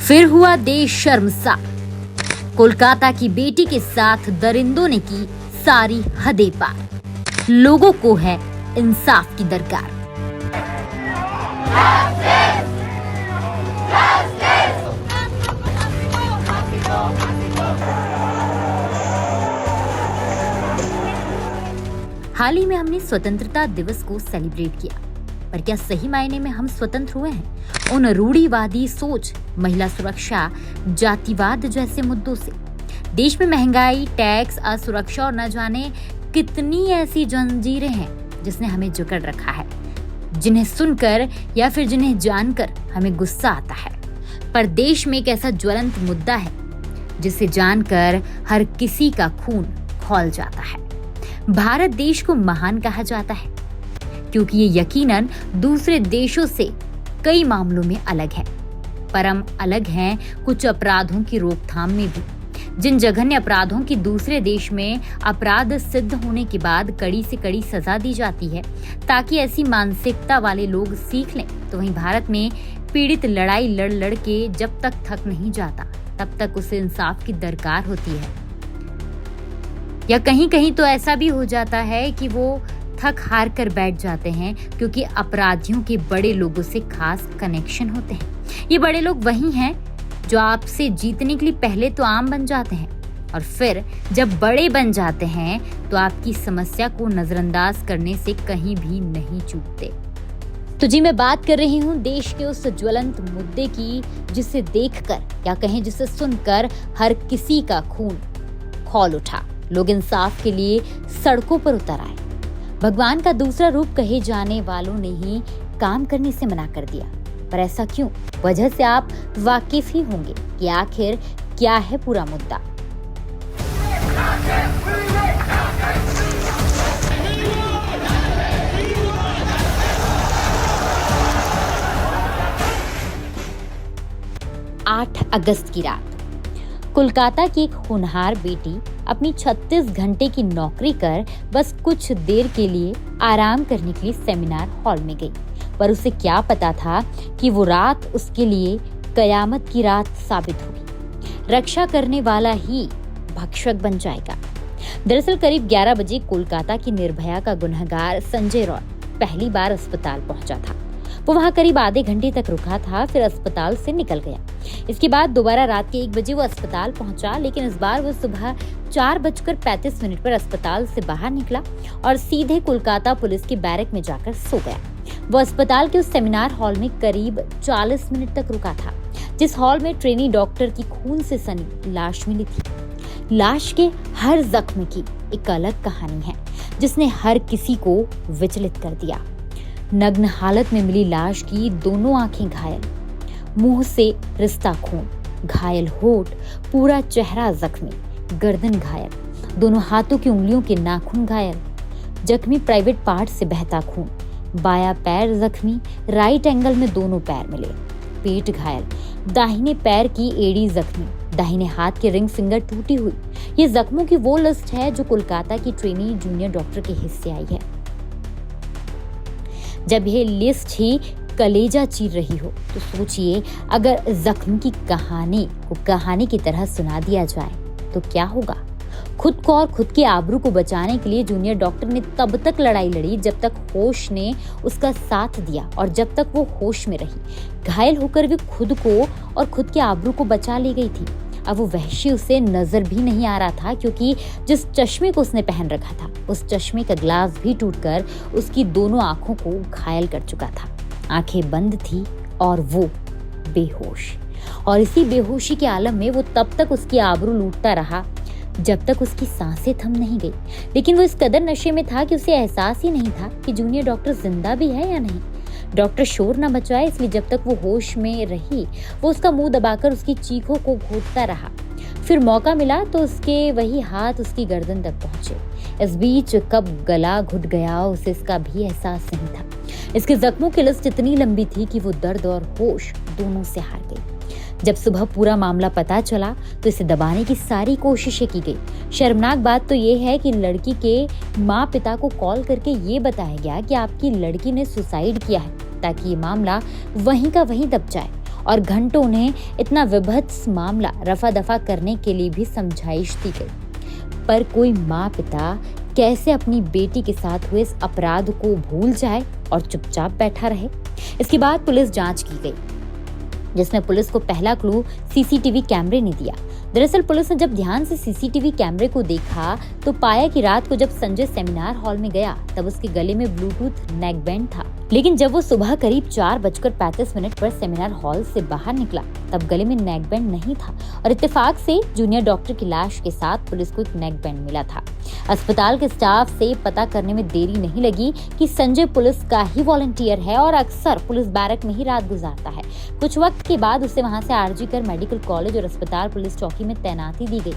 फिर हुआ देश शर्मसार। कोलकाता की बेटी के साथ दरिंदों ने की सारी हदें पार। लोगों को है इंसाफ की दरकार। हाल ही में हमने स्वतंत्रता दिवस को सेलिब्रेट किया, पर क्या सही मायने में हम स्वतंत्र हुए हैं? उन रूढ़िवादी सोच, महिला सुरक्षा, जातिवाद जैसे मुद्दों से। देश में महंगाई, टैक्स, असुरक्षा और न जाने कितनी ऐसी जंजीरें हैं जिसने हमें जकड़ रखा है, जिन्हें सुनकर या फिर जिन्हें जानकर हमें गुस्सा आता है। पर देश में एक ऐसा ज्वलंत मुद्दा है जिसे जानकर हर किसी का खून खौल जाता है। भारत देश को महान कहा जाता है क्योंकि ये यकीनन दूसरे देशों से कई मामलों में अलग है, पर हम अलग हैं कुछ अपराधों की रोकथाम में भी। जिन जघन्य अपराधों की दूसरे देश में अपराध सिद्ध होने के बाद कड़ी से कड़ी सजा दी जाती है ताकि ऐसी मानसिकता वाले लोग सीख लें, तो वहीं भारत में पीड़ित लड़ाई लड़ लड़ के जब तक थक नहीं जाता तब तक उसे इंसाफ की दरकार होती है। या कहीं कहीं तो ऐसा भी हो जाता है कि वो थक हार कर बैठ जाते हैं क्योंकि अपराधियों के बड़े लोगों से खास कनेक्शन होते हैं। ये बड़े लोग वही हैं जो आपसे जीतने के लिए पहले तो आम बन जाते हैं और फिर जब बड़े बन जाते हैं तो आपकी समस्या को नजरअंदाज करने से कहीं भी नहीं चूकते। तो जी, मैं बात कर रही हूँ देश के उस ज्वलंत मुद्दे की जिसे देखकर या कहें जिसे सुनकर हर किसी का खून खौल उठा। लोग इंसाफ के लिए सड़कों पर उतर आए। भगवान का दूसरा रूप कहे जाने वालों ने ही काम करने से मना कर दिया। पर ऐसा क्यों? वजह से आप वाकिफ ही होंगे कि आखिर क्या है पूरा मुद्दा। आठ अगस्त की रात कोलकाता की एक होनहार बेटी अपनी 36 घंटे की नौकरी कर बस कुछ देर के लिए आराम करने के लिए सेमिनार हॉल में गई। पर उसे क्या पता था कि वो रात उसके लिए कयामत की रात साबित होगी। रक्षा करने वाला ही भक्षक बन जाएगा। दरअसल करीब 11 बजे कोलकाता की निर्भया का गुनहगार संजय रॉय पहली बार अस्पताल पहुंचा था। वो वहां करीब आधे घंटे तक रुका था, फिर अस्पताल से निकल गया। इसके बाद दोबारा रात के 1 बजे वो अस्पताल पहुंचा, लेकिन इस बार वो सुबह 4:35 पर अस्पताल से बाहर निकला और सीधे कोलकाता पुलिस के बैरक में जाकर सो गया। वो अस्पताल के उस सेमिनार हॉल में करीब 40 मिनट तक रुका था, जिस हॉल में ट्रेनी डॉक्टर की खून से सनी लाश मिली थी। लाश के हर जख्म की एक अलग कहानी है जिसने हर किसी को विचलित कर दिया। नग्न हालत में मिली लाश की दोनों आंखें घायल, मुंह से रिश्ता खून, घायल होठ, पूरा चेहरा जख्मी, गर्दन घायल, दोनों हाथों की उंगलियों के नाखून घायल, जख्मी प्राइवेट पार्ट से बहता खून, बाया पैर जख्मी, राइट एंगल में दोनों पैर मिले, पेट घायल, दाहिने पैर की एड़ी जख्मी, दाहिने हाथ के रिंग फिंगर टूटी हुई। ये जख्मों की वो लिस्ट है जो कोलकाता की ट्रेनी जूनियर डॉक्टर के हिस्से आई है। जब यह लिस्ट ही कलेजा चीर रही हो तो सोचिए, अगर जख्म की कहानी को कहानी की तरह सुना दिया जाए तो क्या होगा। खुद को और खुद के आबरू को बचाने के लिए जूनियर डॉक्टर ने तब तक लड़ाई लड़ी जब तक होश ने उसका साथ दिया और जब तक वो होश में रही। घायल होकर भी खुद को और खुद के आबरू को बचा ले गई थी। अब वो वहशी उसे नजर भी नहीं आ रहा था क्योंकि जिस चश्मे को उसने पहन रखा था उस चश्मे का ग्लास भी टूटकर उसकी दोनों आंखों को घायल कर चुका था। आंखें बंद थी और वो बेहोश। और इसी बेहोशी के आलम में वो तब तक उसकी आबरू लूटता रहा जब तक उसकी सांसें थम नहीं गई। लेकिन वो इस कदर नशे में था कि उसे एहसास ही नहीं था कि जूनियर डॉक्टर जिंदा भी है या नहीं। डॉक्टर शोर न मचाए, इसलिए जब तक वो होश में रही वो उसका मुंह दबाकर उसकी चीखों को घोटता रहा। फिर मौका मिला तो उसके वही हाथ उसकी गर्दन तक पहुंचे। इस बीच कब गला घुट गया उसे इसका भी एहसास नहीं था। इसके जख्मों की लिस्ट इतनी लंबी थी कि वो दर्द और होश दोनों से हार गई। जब सुबह पूरा मामला पता चला तो इसे दबाने की सारी कोशिशें की गई। शर्मनाक बात तो ये है कि लड़की के माँ पिता को कॉल करके ये बताया गया कि आपकी लड़की ने सुसाइड किया है ताकि ये मामला वहीं का वहीं दब जाए और घंटों उन्हें इतना विभत्स मामला रफा दफा करने के लिए भी समझाइश दी गई। पर कोई माँ पिता कैसे अपनी बेटी के साथ हुए इस अपराध को भूल जाए और चुपचाप बैठा रहे। इसके बाद पुलिस जांच की गई, जिसमें पुलिस को पहला क्लू सीसीटीवी कैमरे ने दिया। दरअसल पुलिस ने जब ध्यान से सीसीटीवी कैमरे को देखा तो पाया कि रात को जब संजय सेमिनार हॉल में गया तब उसके गले में ब्लूटूथ नेक बैंड था, लेकिन जब वो सुबह करीब 4:35 पर सेमिनार हॉल से बाहर निकला तब गले में नेक बैंड नहीं था और इत्तेफाक से जूनियर डॉक्टर की लाश के साथ पुलिस को एक नेक बैंड मिला था। अस्पताल के स्टाफ से पता करने में देरी नहीं लगी कि संजय पुलिस का ही वॉलंटियर है और अक्सर पुलिस बैरक में ही रात गुजारता है। कुछ वक्त के बाद उसे वहां से आरजी कर मेडिकल कॉलेज और अस्पताल पुलिस चौकी में तैनाती दी गई।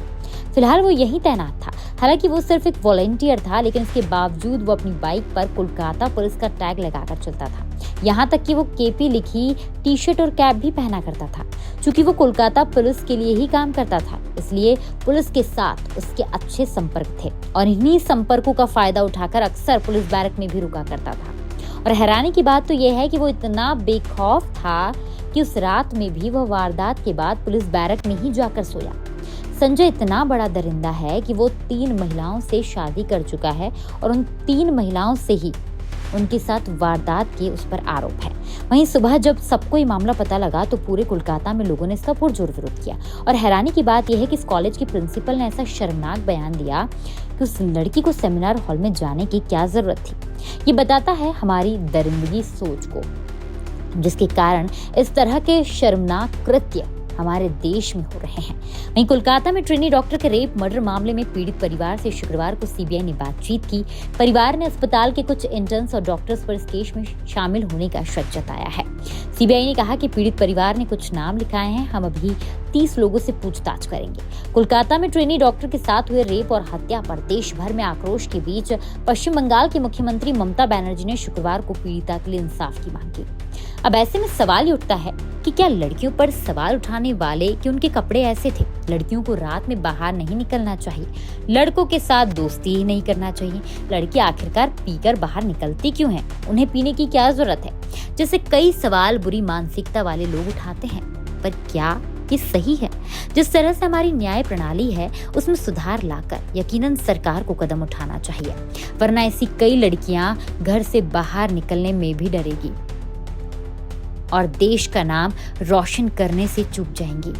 फिलहाल वो यहीं तैनात था। हालांकि वो सिर्फ एक वॉलंटियर था, लेकिन इसके बावजूद वो अपनी बाइक पर कोलकाता पुलिस का टैग लगाकर चलता था। यहाँ तक कि वो केपी लिखी टी शर्ट और कैप भी पहना करता था। चूंकि वो कोलकाता पुलिस के लिए ही काम करता था, इसलिए पुलिस के साथ उसके अच्छे संपर्क थे और इन्हीं संपर्कों का फायदा उठाकर अक्सर पुलिस बैरक में भी रुका करता था। और हैरानी की बात तो यह है कि वो इतना बेखौफ था कि उस रात में भी वह वारदात के बाद पुलिस बैरक में ही जाकर सोया। संजय इतना बड़ा दरिंदा है कि वो 3 महिलाओं से शादी कर चुका है और उन 3 महिलाओं से ही उनके साथ वारदात के उस पर आरोप है। वहीं सुबह जब सबको ये मामला पता लगा तो पूरे कोलकाता में लोगों ने इसका पुरजोर विरोध किया। और हैरानी की बात यह है कि इस कॉलेज के प्रिंसिपल ने ऐसा शर्मनाक बयान दिया कि उस लड़की को सेमिनार हॉल में जाने की क्या जरूरत थी। ये बताता है हमारी दरिंदगी सोच को, जिसके कारण इस तरह के शर्मनाक कृत्य हमारे देश में हो रहे हैं। वहीं कोलकाता में ट्रेनी डॉक्टर के रेप मर्डर मामले में पीड़ित परिवार से शुक्रवार को सीबीआई ने बातचीत की। परिवार ने अस्पताल के कुछ इंटर्न्स और डॉक्टर्स पर इस केस में शामिल होने का शक जताया है। सीबीआई ने कहा कि पीड़ित परिवार ने कुछ नाम लिखाए हैं, हम अभी 30 लोगों से पूछताछ करेंगे। कोलकाता में ट्रेनी डॉक्टर के साथ हुए रेप और हत्या पर देश भर में आक्रोश के बीच पश्चिम बंगाल की मुख्यमंत्री ममता बनर्जी ने शुक्रवार को पीड़िता के लिए इंसाफ की मांग की। अब ऐसे में सवाल ये उठता है कि क्या लड़कियों पर सवाल उठाने वाले कि उनके कपड़े ऐसे थे, लड़कियों को रात में बाहर नहीं निकलना चाहिए, लड़कों के साथ दोस्ती ही नहीं करना चाहिए, लड़की आखिरकार पीकर बाहर निकलती क्यों हैं, उन्हें पीने की क्या जरूरत है, जैसे कई सवाल बुरी मानसिकता वाले लोग उठाते हैं। पर क्या ये सही है? जिस तरह से हमारी न्याय प्रणाली है उसमें सुधार लाकर यकीनन सरकार को कदम उठाना चाहिए, वरना ऐसी कई लड़कियां घर से बाहर निकलने में भी डरेगी और देश का नाम रोशन करने से चूक जाएंगी।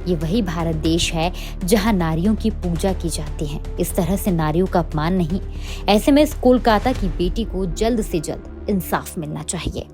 ये वही भारत देश है जहां नारियों की पूजा की जाती है। इस तरह से नारियों का अपमान नहीं। ऐसे में इस कोलकाता की बेटी को जल्द से जल्द इंसाफ मिलना चाहिए।